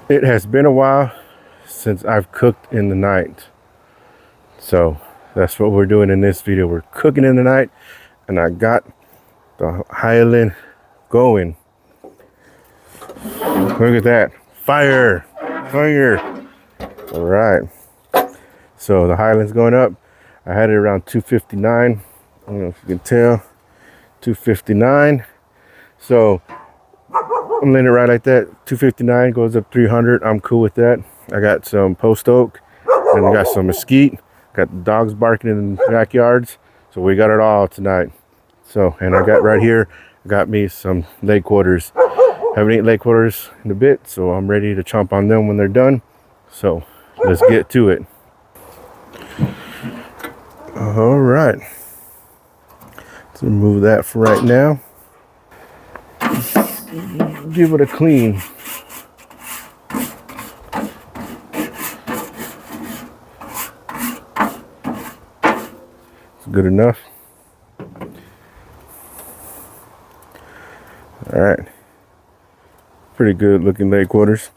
It has been a while since I've cooked in the night. So that's what we're doing in this video. We're cooking in the night, and I got the Highland going. Look at that. Fire. Fire. All right. So the Highland's going up. I had it around 259. I don't know if you can tell. 259. So I'm letting it ride like that. 259 goes up 300. I'm cool with that. I got some post oak and I got some mesquite. Got the dogs barking in the backyards. So we got it all tonight. So, and I got right here, I got me some leg quarters. Haven't eaten leg quarters in a bit, so I'm ready to chomp on them when they're done. So let's get to it. All right. Let's remove that for right now. Give it a clean. It's good enough. All right. Pretty good looking leg quarters.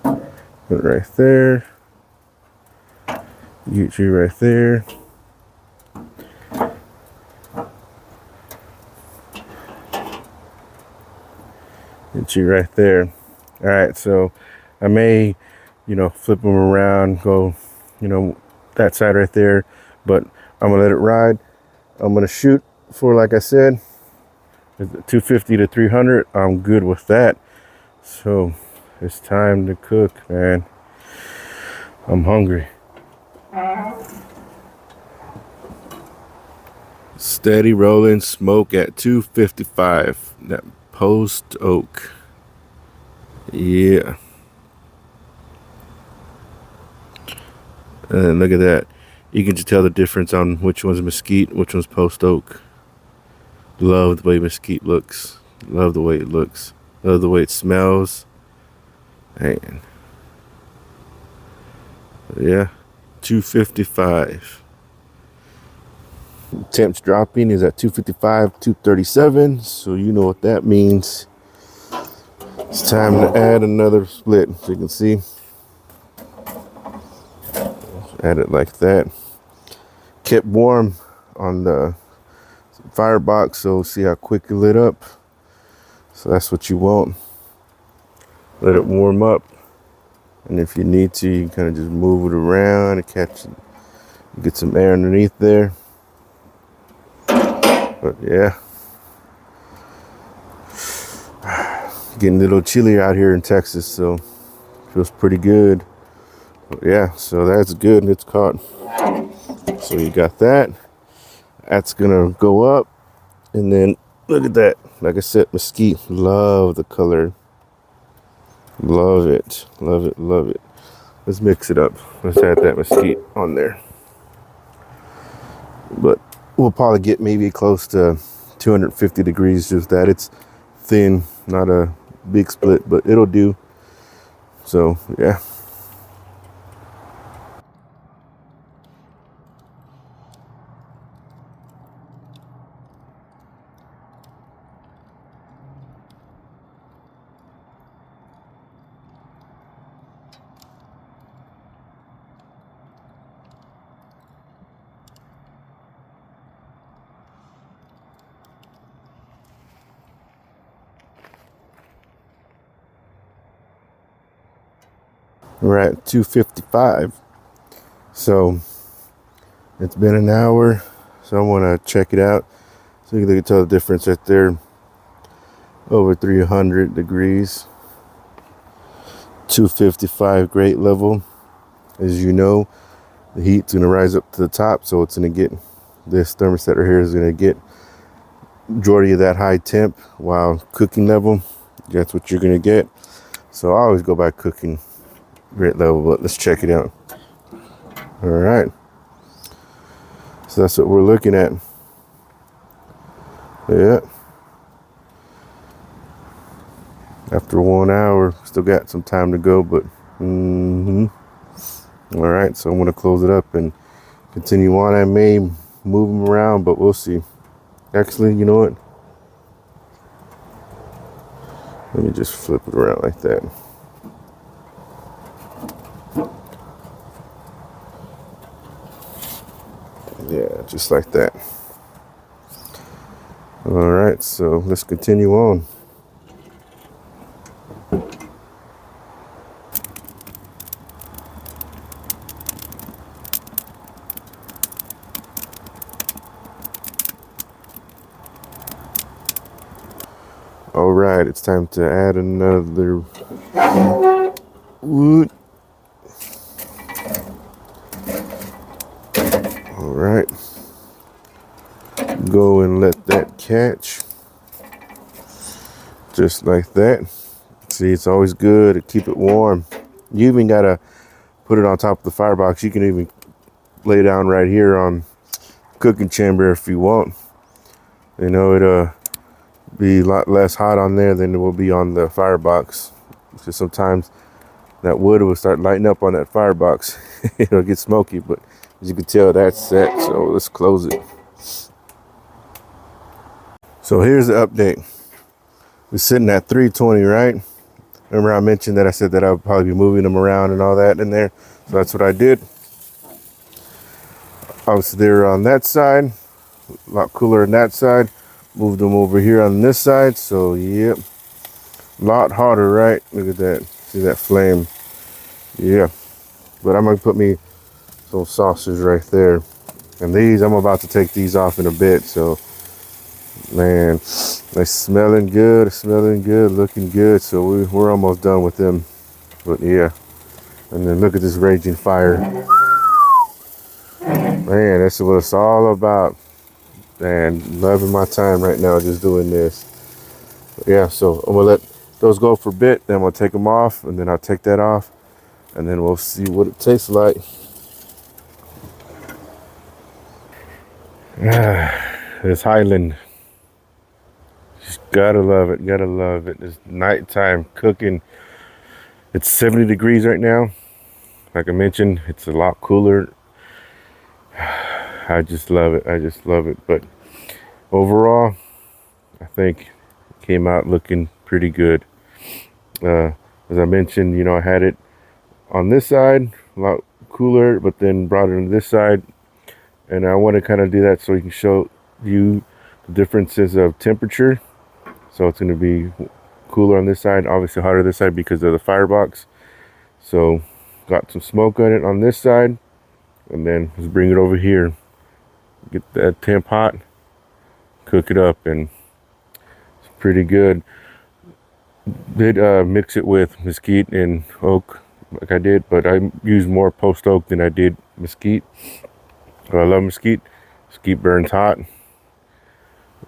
Put it right there. Get you right there. Get you right there. All right, so I may, flip them around, go, that side right there, but I'm gonna let it ride. I'm gonna shoot for, like I said, 250 to 300. I'm good with that. So it's time to cook, man. I'm hungry. Steady rolling smoke at 255. That post oak. Yeah. And look at that. You can just tell the difference on which one's mesquite, which one's post oak. Love the way mesquite looks. Love the way it looks. Love the way it smells. Man. Yeah. 255. Temps dropping is at 255, 237. So you know what that means. It's time to add another split. So you can see. Add it like that. Kept warm on the firebox, so see how quick it lit up. So that's what you want. Let it warm up, and if you need to, you can kind of just move it around and catch it. Get some air underneath there. But yeah, getting a little chilly out here in Texas, so feels pretty good. But yeah, so that's good. It's caught. So you got that. That's gonna go up, and then look at that. Like I said, mesquite. Love the color. Love it. Love it. Love it. Let's mix it up. Let's add that mesquite on there. But we'll probably get maybe close to 250 degrees. Just that it's thin, not a big split, but it'll do. So yeah. We're at 255. So it's been an hour. So I want to check it out. So you can tell the difference right there. Over 300 degrees. 255, great level. As you know, the heat's going to rise up to the top. So it's going to get, this thermostat right here is going to get majority of that high temp while cooking level. That's what you're going to get. So I always go by cooking great level, but let's check it out. All right, so that's what we're looking at. Yeah, after 1 hour, still got some time to go, but all right, so I'm gonna close it up and continue on. I may move them around, but we'll see. Actually, you know what, Let me just flip it around like that. Yeah, just like that. All right, so let's continue on. All right, it's time to add another wood. All right, go and let that catch. Just like that. See, it's always good to keep it warm. You even gotta put it on top of the firebox. You can even lay down right here on cooking chamber if you want. You know, it'll be a lot less hot on there than it will be on the firebox. Because sometimes that wood will start lighting up on that firebox. It'll get smoky, but as you can tell, that's set. So let's close it. So here's the update. We're sitting at 320, right? Remember I mentioned that I said that I would probably be moving them around and all that in there. So that's what I did. Obviously they're on that side, a lot cooler on that side. Moved them over here on this side. So yep, a lot hotter, right? Look at that. See that flame? Yeah. But I'm gonna put me some saucers right there. And these, I'm about to take these off in a bit. So man, they're smelling good, looking good. So we're almost done with them. But yeah. And then look at this raging fire. Man, that's what it's all about. And loving my time right now just doing this. But yeah, so I'm gonna let those go for a bit, then I'm gonna take them off, and then I'll take that off, and then we'll see what it tastes like. This Highland. Just gotta love it, gotta love it. It's nighttime cooking. It's 70 degrees right now. Like I mentioned, it's a lot cooler. I just love it. I just love it. But overall, I think it came out looking pretty good. As I mentioned, you know, I had it on this side, a lot cooler, but then brought it on this side. And I want to kind of do that so we can show you the differences of temperature. So it's going to be cooler on this side, obviously hotter this side because of the firebox. So got some smoke on it on this side, and then let's bring it over here. Get that temp hot, cook it up, and it's pretty good. Did mix it with mesquite and oak like I did, but I used more post oak than I did mesquite. I love mesquite. Mesquite burns hot,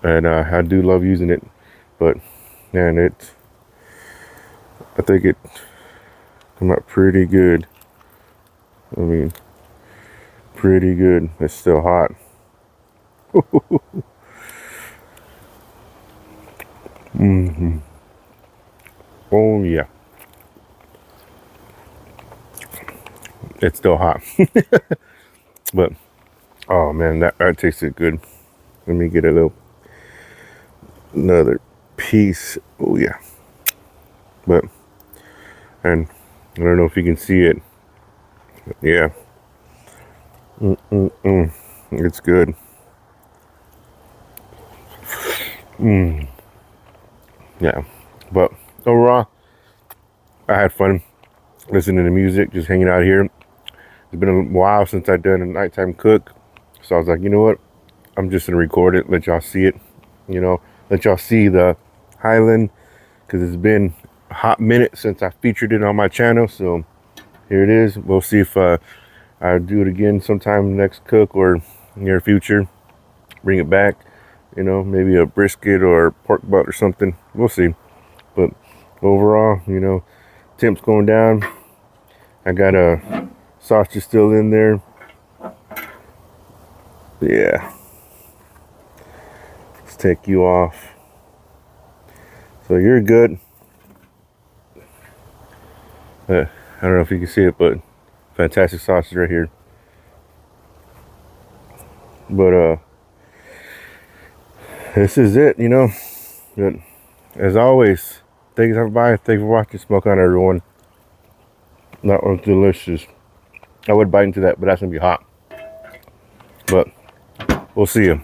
and I do love using it. But man, I think it came out pretty good. I mean, pretty good. It's still hot. Mm-hmm. Oh yeah, it's still hot. But oh man, that tasted good. Let me get another piece. Oh yeah. But and I don't know if you can see it. But yeah. It's good. Yeah. But overall, I had fun listening to music, just hanging out here. It's been a while since I've done a nighttime cook. So I was like, you know what? I'm just going to record it, let y'all see it. You know, let y'all see the Highland, because it's been a hot minute since I featured it on my channel. So here it is. We'll see if I'll do it again sometime next cook or near future. Bring it back, you know, maybe a brisket or pork butt or something. We'll see. But overall, you know, temp's going down. I got a sausage still in there. Yeah. Let's take you off. So you're good. I don't know if you can see it, but fantastic sausage right here. But this is it, you know. But as always, Thanks everybody. Thanks for watching. Smoke on everyone. That was delicious. I would bite into that, but that's gonna be hot. But we'll see you.